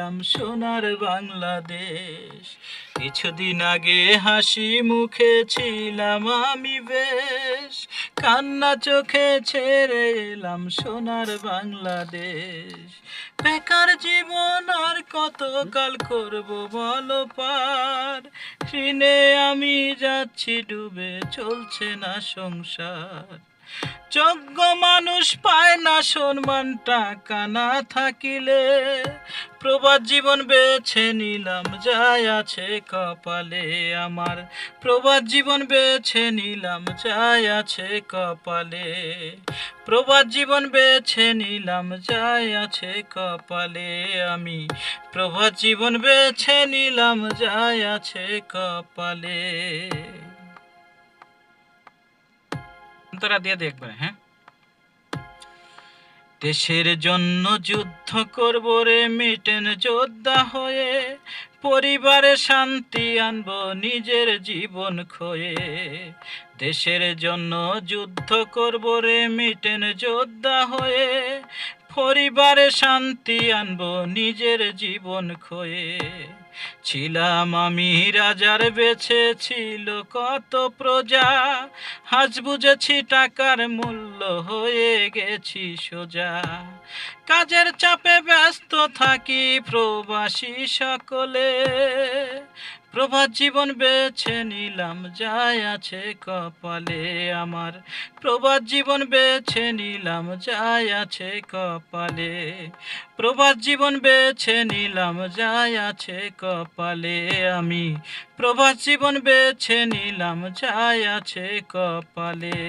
নিলাম সোনার বাংলাদেশ। কিছুদিন আগে হাসি মুখে ছিলাম আমি বেশ, কান্না চোখে ছেড়ে এলাম সোনার বাংলাদেশ। বেকার জীবন আর কতকাল করব বলো পার, ঋণে আমি যাচ্ছি ডুবে, চলছে না সংসার। যোগ্য মানুষ পায় না সম্মান টাকা না থাকিলে, প্রবাদ জীবন বেছে নিলাম যাই আছে কপালে আমার। প্রবাদ জীবন বেছে নিলাম যাই আছে কপালে, প্রবাদ জীবন বেছে নিলাম যাই আছে কপালে আমি। প্রবাদ জীবন বেছে নিলাম যাই আছে কপালে। তোরা দিয়ে দেখবে। হ্যাঁ, দেশের জন্য যুদ্ধ করব রে মিটেন যোদ্ধা হয়ে, পরিবারে শান্তি আনবো নিজের জীবন খয়ে। দেশের জন্য যুদ্ধ করব রে মিটেন যোদ্ধা হয়ে, পরিবারে শান্তি আনবো নিজের জীবন খয়ে। ছিলাম আমি রাজার বেছে ছিল কত প্রজা, আজ বুঝেছি টাকার মূল্য হয়ে গেছি সোজা। কাজের চাপে ব্যস্ত থাকি প্রবাসী সকলে, প্রবাদ জীবন বেছে নিলাম যাই আছে কপালে আমার। প্রবাদ জীবন বেছে নিলাম যাই আছে কপালে, প্রবাদ জীবন বেছে নিলাম যাই আছে কপালে আমি। প্রবাদ জীবন বেছে নিলাম যাই আছে কপালে।